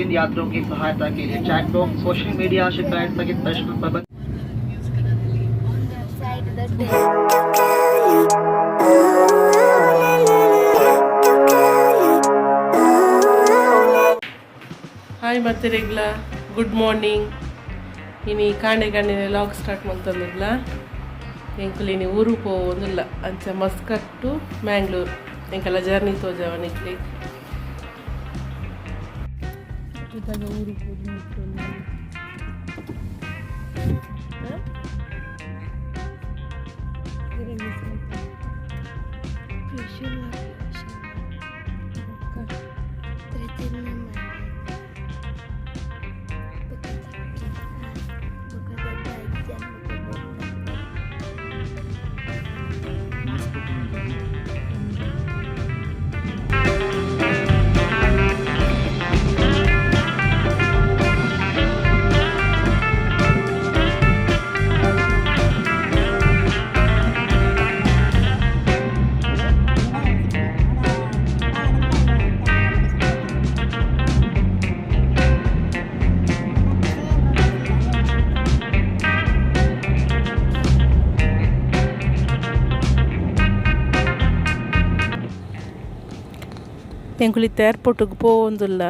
इन यात्रियों की सहायता के लिए चैट बॉक्स, सोशल मीडिया, शिकायत सहित प्रश्न प्रबंध। ಹಾಯ್ ಮತ್ತೆ ರೆಗ್ಲ ಗುಡ್ ಮಾರ್ನಿಂಗ್. ಇನಿ ಕಾಂಡೆ ಕಾಂಡಿನ ಲಾಗ್ ಸ್ಟಾರ್ಟ್ ಮಾಡ್ತಂದಿಲ್ಲ. ಎಂಕುಲಿನಿ ಊರು ಪೋವೊಂದಿಲ್ಲ ಅಂಚ ಮಸ್ಕಟ್ ಟು ಮ್ಯಾಂಗ್ಳೂರ್ ಎಂಕಲ್ಲ ಜರ್ನಿ ತೋಜವನಿಕ್ಲಿ ಊರು ಎಂಕುಲಿತ್ತ ಏರ್ಪೋರ್ಟ್ಗೆ ಪೋವೊಂದುಲ್ಲ.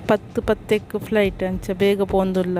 10:10ಕ್ಕೆ ಫ್ಲೈಟ್ ಅಂಚ ಬೇಗ ಪೋವೊಂದುಲ್ಲ.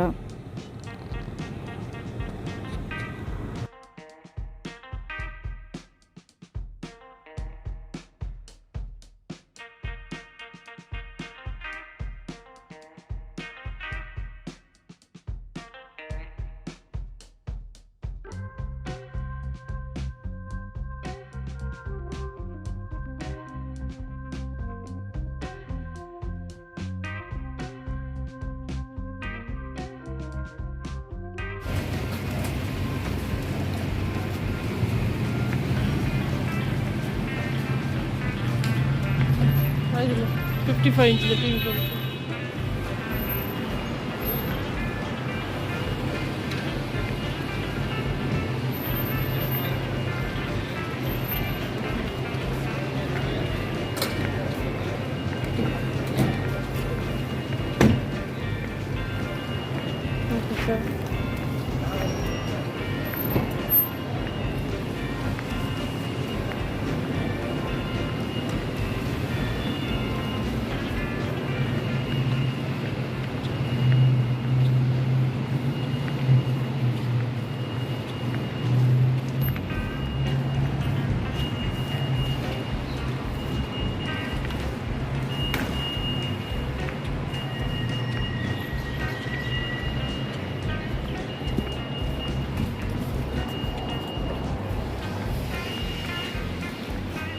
ಆಗಿಲ್ಲ 55 ಇಂಚಿನ ಟಿವಿ ಬಂತು.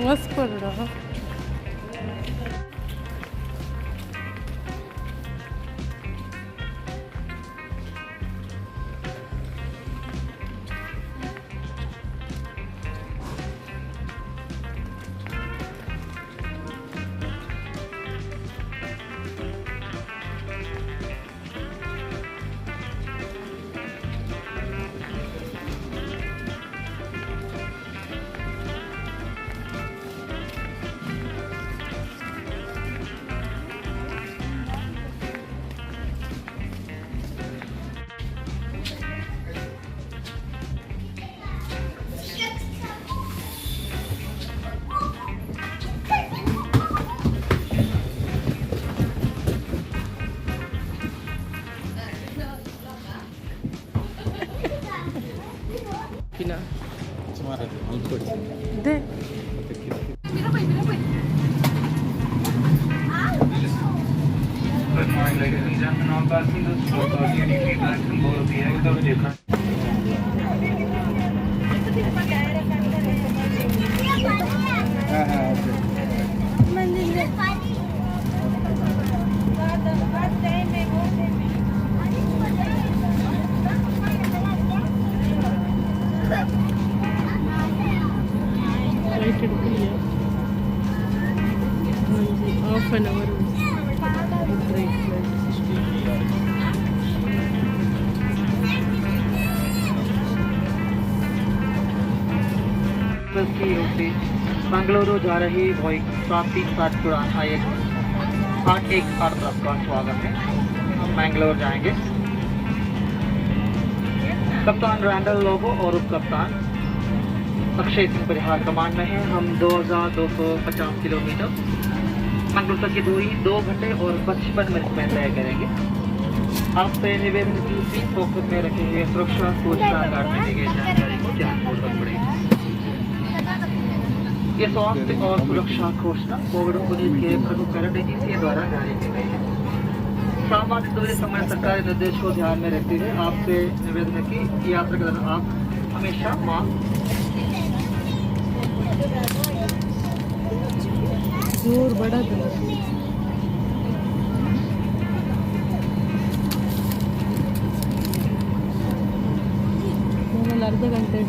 बस पड़ रहा दे Good morning, ladies and gentlemen. All passengers, floor 30 flights on board the aircraft. half an hour. की ओर से बेंगलुरु जा रही बोइंग 737 उड़ान 818 आपका स्वागत है। हम मैंगलोर जाएंगे। कप्तान रैंडल लोबो और उप कप्तान अक्षय सिंह परिहार कमान में है। हम 2250 किलोमीटर मैंगलोर तक की दूरी 2 घंटे और 55 मिनट में तय करेंगे। आपसे निवेदन की सीट पॉकेट में रखे हुए सुरक्षा सूचना कार्ड में दी गई जानकारी को ध्यानपूर्वक पढ़ें। ये स्वास्थ्य और सुरक्षा घोषणा कोविड-19 के अनुकरण एजेंसी द्वारा जारी की गई है। सामाजिक दूरी समय सरकारी निर्देश को ध्यान में रखते हुए आपसे निवेदन है कि यात्रा के दौरान आप हमेशा मास्क दूर बड़ा अर्ध गंटे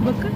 बक्का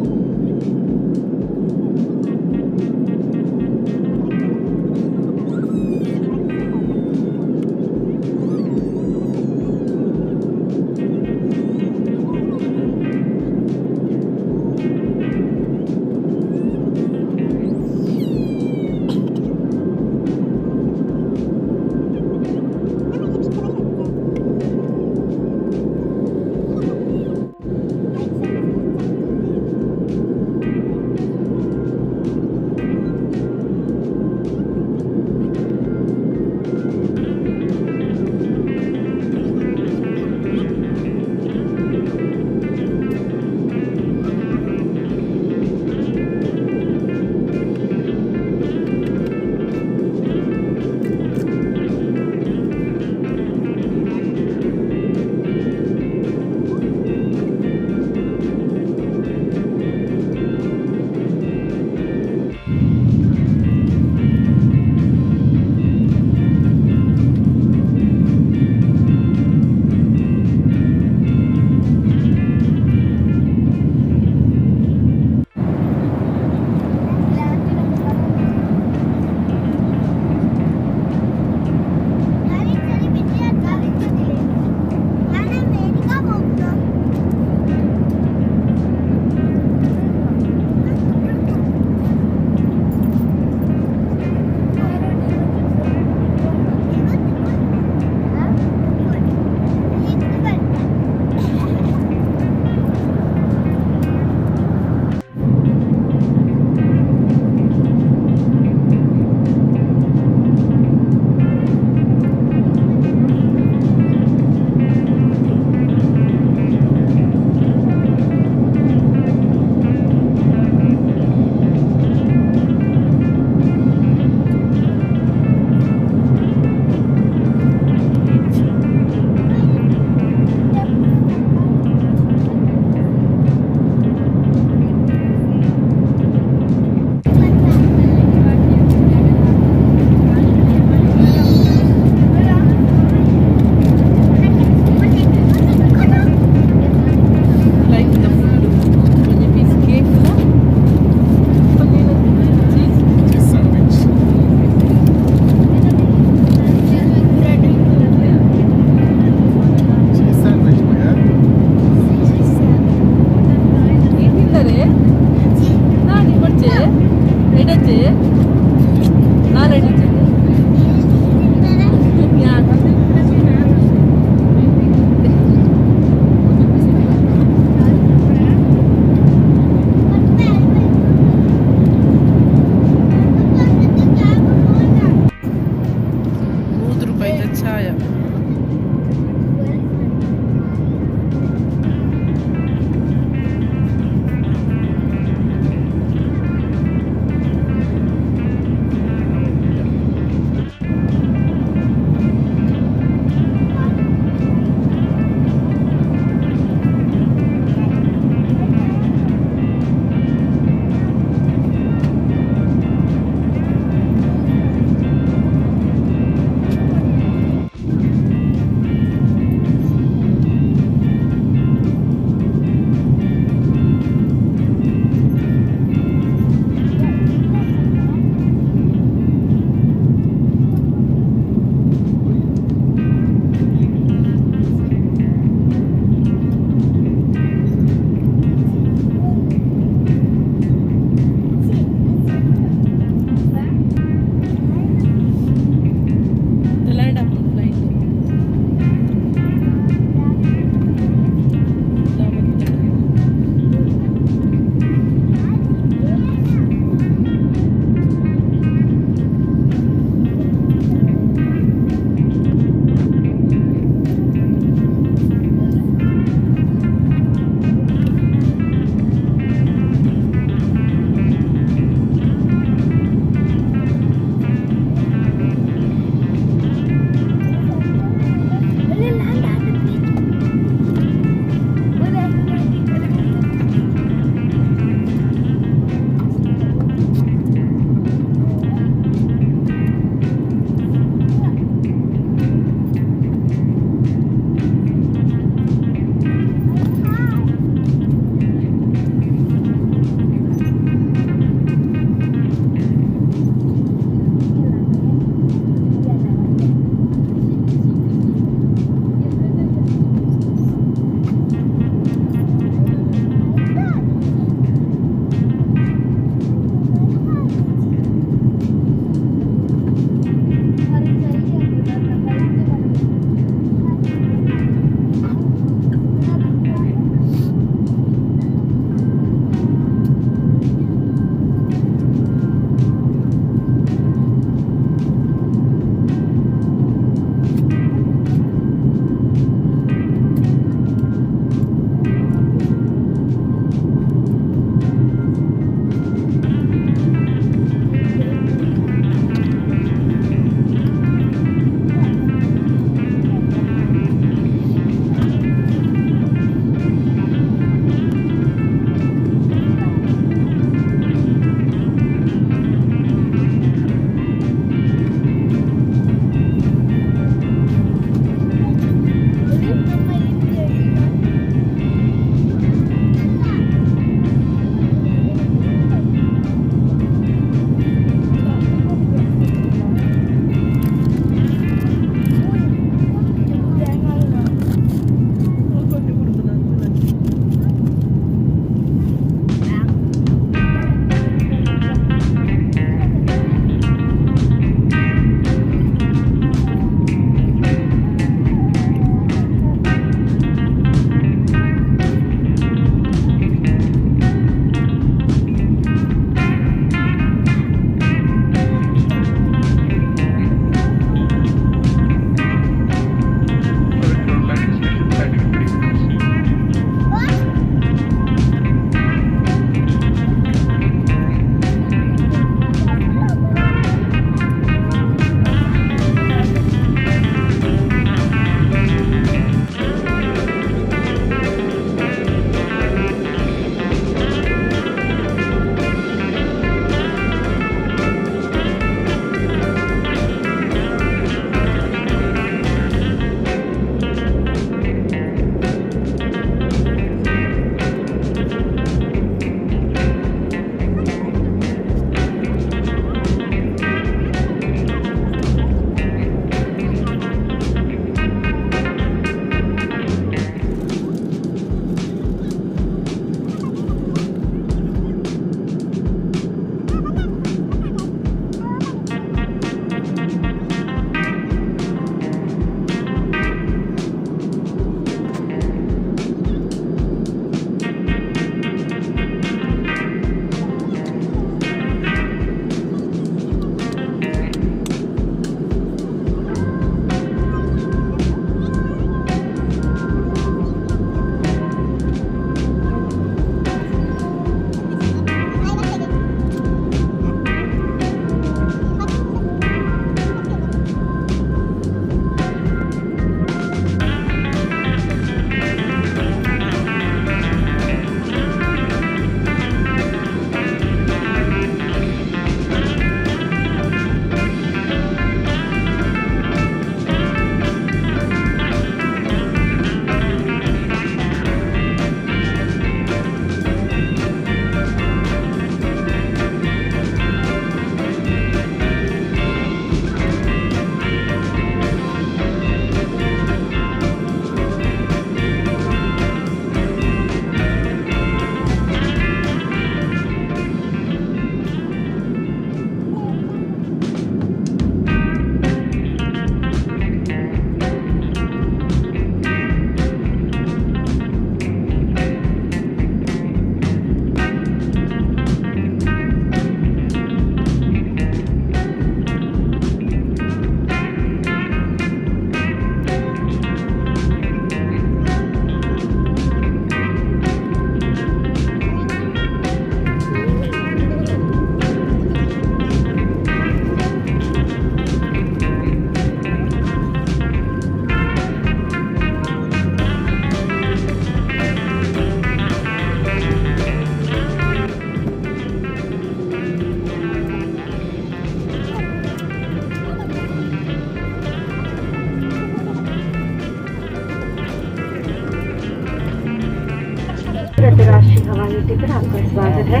घंटे पर आपका स्वागत है।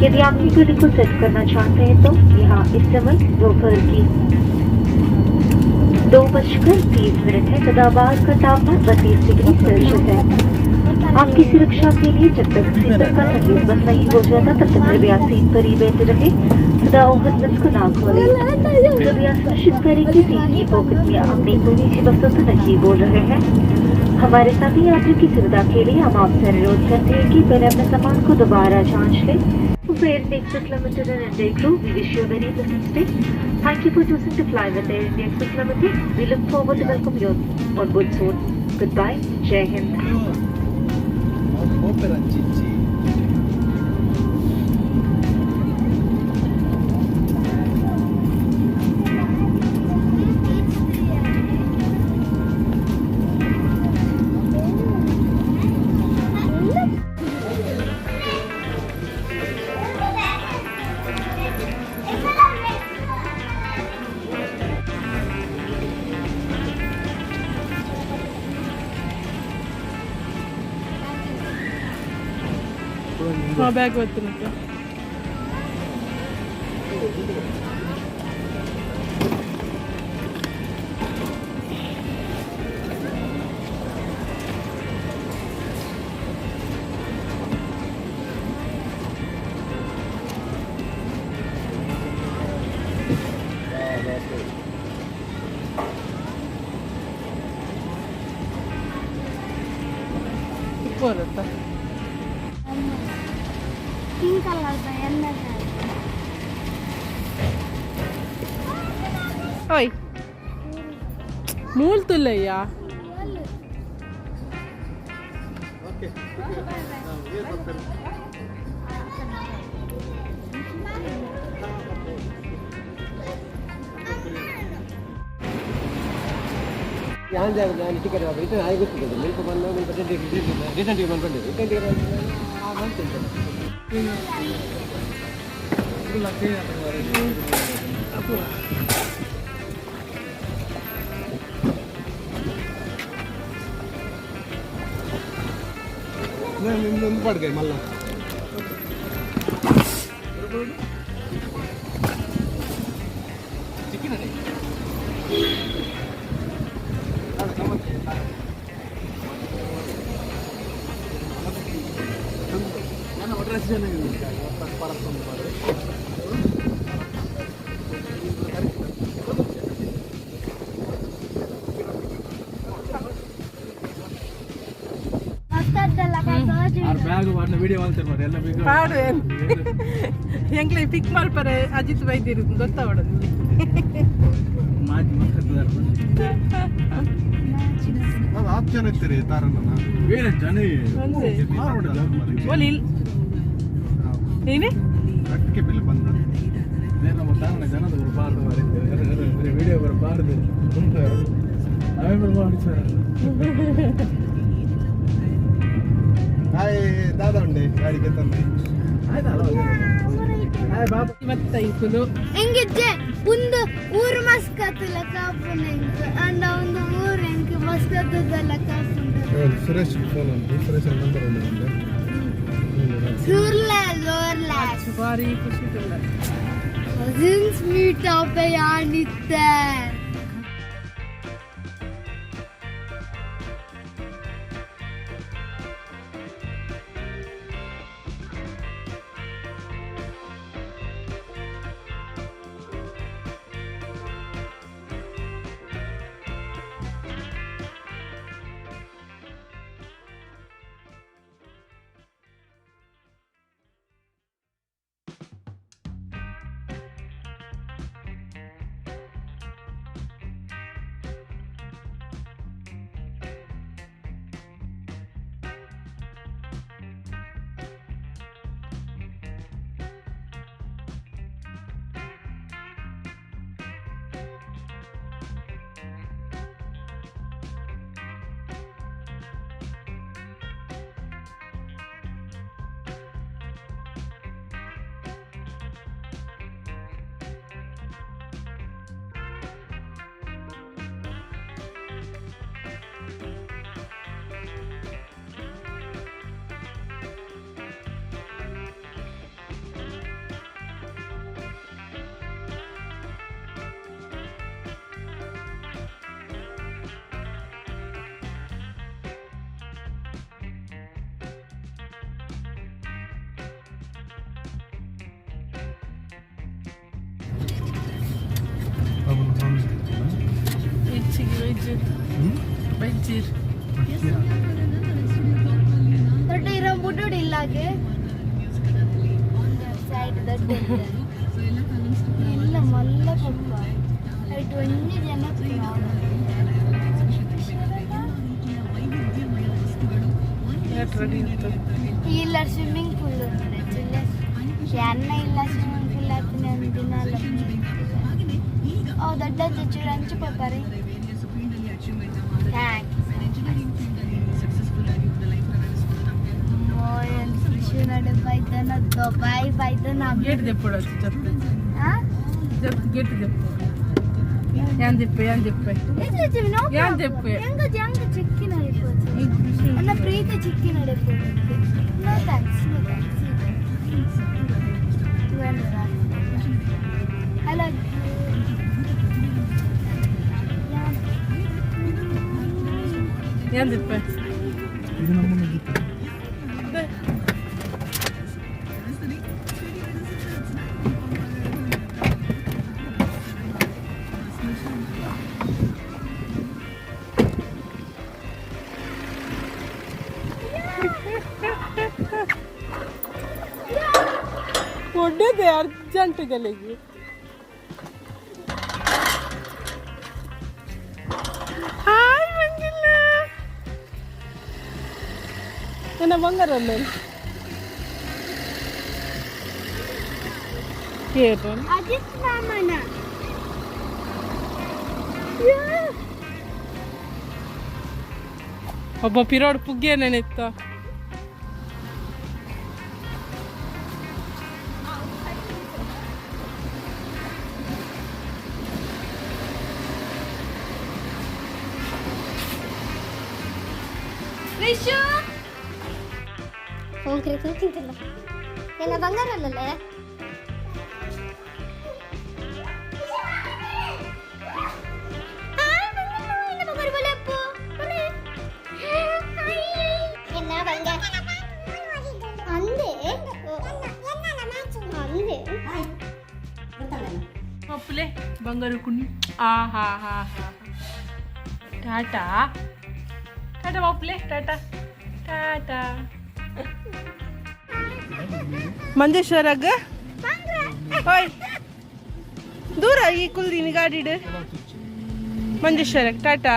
यदि आपकी घड़ी को सेट करना चाहते हैं तो यहाँ इस समय दोपहर की 2:30 है तथा बाहर का तापमान 32 डिग्री सेल्सियस है। आपकी सुरक्षा के लिए जब तक सीटर का संगीत बंद नहीं हो जाता तब तक कृपया सीट पर ही बैठे रहे तथा ओवरब्रिज को ना खोले। कृपया सुनिश्चित करें कि सीट की पॉकेट में अपनी कोई निजी वस्तु तो नहीं बोल रहे हैं। हमारे सभी यात्रियों की सुविधा के लिए हम आपसे अनुरोध करते हैं कि पहले अपने सामान को दोबारा जांच लें। For Air India Express Limited and India Crew, we wish you a very pleasant stay. Thank you for choosing to fly with Air India Express Limited. We look forward to welcome you on board soon. Goodbye. Jai Hind. Bag ಬರ್ತೀನಿ ಬರುತ್ತಾ pink colour का अंदर है ಓಯ್ ಮೂಲ್ ತುಲ್ಲಯ್ಯ यहाँ जाएगा ticket return आएगा मेरे को बनना रिटर्न टिकट बनकर रिटर्न पड़ गए मल्ला ಬ್ಯಾಗ್ ವಾಡ್ನ ವಿಡಿಯೋ ಮಾಡ್ತಾರೆ ಎಲ್ಲ ಬೇಕು ಪಾಡು ಎಂಗ್ಲೇ ಪಿಕ್ ಮಾಡ್ತಾರೆ ಅಜಿತ್ ವೈದ್ಯರು ಗೊತ್ತಾವಡದು ಮಾಜಿ ಮಕ್ಕಳು ಅದು ಆಪ್ಷನ್ ಇರ್ತೀರಿ ತಾರನ್ನ ಬೇರೆ ಜನ ಓಲಿ ಏನೇ ಕಟ್ಟಿಗೆ ಬಿಲ್ ಬಂದ ನಮ್ಮ ತಾರಣ ಜನದ ಬರಬಾರ್ದು ವಿಡಿಯೋ ಬರಬಾರ್ದು ಅವೇ ಬರಬಾರ್ದು ಸರ್ ಹಾಯ್ ದಾದಾ ಉಂಡೆ ಗಾಡಿಗೆ ತಂದೆ ಇವತ್ತೈದು ಎಂಗಿದ್ದೆ ಒಂದು ಊರು ಮಸ್ಕತ್ತಲ್ಲ ಕಾಪುನ ಅಂದ ಒಂದು ಊರು ಎಂಕ್ ಮಸ್ಕತ್ತದಲ್ಲ ಕಾಪುಂಡ ಸುರೇಶ್ ಫೋನ್ ಉಂಟು ಸುರೇಶ್ ನಂಬರ್ ಉಂಟು ಸುರ್ಲ ಲೋರ್ಲ ಭಾರಿ ಖುಷಿ ಇಲ್ಲ ಕಸಿನ್ಸ್ ಮೀಟ್ ಅಪ್ ಯಾನಿತ್ತೆ ಬಜ್ಜೀರ್ ದೊಡ್ಡ ಇರೋ ಬುಡ್ಡು ಇಲ್ಲಾಗೆ ಸೈಡ್ ದೊಡ್ಡ ಇಲ್ಲ ಮಲ್ಲ ಪಪ್ಪ ಐಟು ಒಂದೇ ಜನ ರೆಡಿ ಇರ್ತದೆ ಇಲ್ಲ ಸ್ವಿಮ್ಮಿಂಗ್ ಪೂಲ್ ಇಲ್ಲ ಸ್ವಿಮ್ಮಿಂಗ್ ಪೂಲ್ ಆಗ್ತೀನಿ ದಿನ ದೊಡ್ಡ ಚೂರು ಹಂಚು ಪಪ್ಪಾರಿ గేట్ తెప్పుడు గేట్ తెప్పు ఏం చెప్పు ఏం చెప్పు చిక్కిన అన్న ప్రీతి చిక్కిన నో థ్యాంక్స్ అలా ఏం చెప్పు ಒಡ್ಡದೆ ಅರ್ಜೆಂಟ್ ಗಲಿಗೆ ಹಾಯ್ ಮಂಗಿಲ್ಲ ನನ್ನ ಬಂಗಾರ ಕೇಳು ಅಜಿತ್ ಮಾಮನ ಒಬ್ಬ ಪಿರೋಡ್ ಪುಗ್ಗೆ ನೆನೆತ್ತ ವಿಶು ಹೋಗ್ರಿ ತಿಂತಿಲ್ಲ ಎಲ್ಲ ಬಂಗಾರ ಅಲ್ಲಲ್ಲ పప్పులే బంగారు కుండి ఆహా టాటా టాటా పప్పులే టాటಾ ಟಾಟಾ ಮಂಜೇಶ್ವರಾಗ ಹೋಯ್ ದೂರ ಈ ಕುಲ್ದೀನಿ ಗಾಡಿಡು ಮಂಜೇಶ್ವರಕ್ಕೆ Tata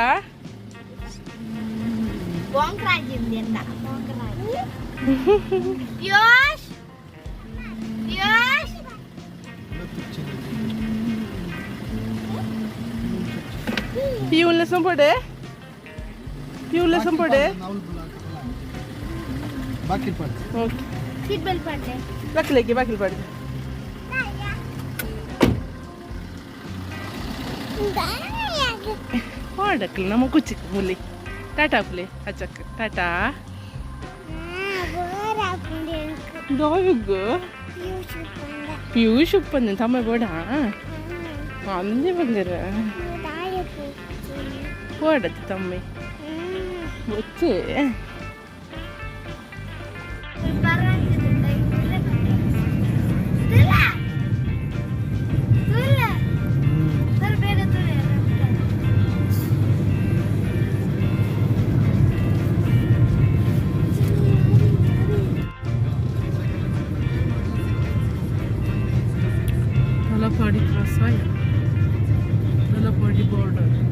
Piyush piun lesson pade ಬಾಕಿಲ್ ಪಡ್ ಓಕೆ ಸೀಟ್ ಬೆಲ್ಟ್ ಪಡ್ಡೆ ಬಾಕಿಲ್ ಪಡೆ ಮಾಡಕ್ಲ ನಮ್ಮ ಕುಚಿಕ್ ಮುಲಿ ಟಾಟಾ ಪುಲೆ ಅಚ್ಚಕ್ ಟಾಟಾ ದೋಯುಗ್ ಪಿಯೂಷ್ ಉಪ್ಪಂದ ತಮ್ಮ ಬೇಡ ಅಂದೆ ಬಂದಿರ ಓಡತ್ತೆ ತಮ್ಮಿ ಬೊಚ್ಚೆ Dolapodi crossway, Dolapodi border.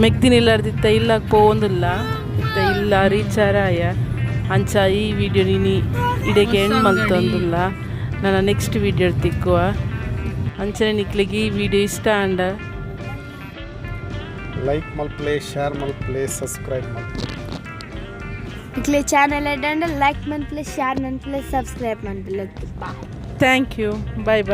ಮೆಗ್ದಿನ ಇಲ್ಲಾರ್ದಿತ್ತ ಇಲ್ಲಾಗ ಪೋಂದಿಲ್ಲ ಇತ್ತ ಇಲ್ಲ ರೀಚಾರಾಯ ಅಂಚ ಈ ವಿಡಿಯೋ ನೀನು ಇಡೆಗೆ ಎಂಡ್ ಮಲ್ತೊಂದಿಲ್ಲ ನಾನು ನೆಕ್ಸ್ಟ್ ವಿಡಿಯೋ ತಿಕ್ಕುವ ಅಂಚನೆ ನಿಕ್ಲಿಗೆ ಈ ವಿಡಿಯೋ ಇಷ್ಟ ಅಂಡ ಲೈಕ್ ಮಲ್ಪ್ಲೆ ಶೇರ್ ಮಲ್ಪ್ಲೆ ಸಬ್ಸ್ಕ್ರೈಬ್ ಮಲ್ಪ್ಲೆ ಇಕ್ಲೆ ಚಾನೆಲ್ ಅಡ್ಡಂಡ ಲೈಕ್ ಮನ್ಪ್ಲೆ ಶೇರ್ ಮನ್ಪ್ಲೆ ಸಬ್ಸ್ಕ್ರೈಬ್ ಮನ್ಪ್ಲೆ ಥ್ಯಾಂಕ್ ಯು ಬಾಯ್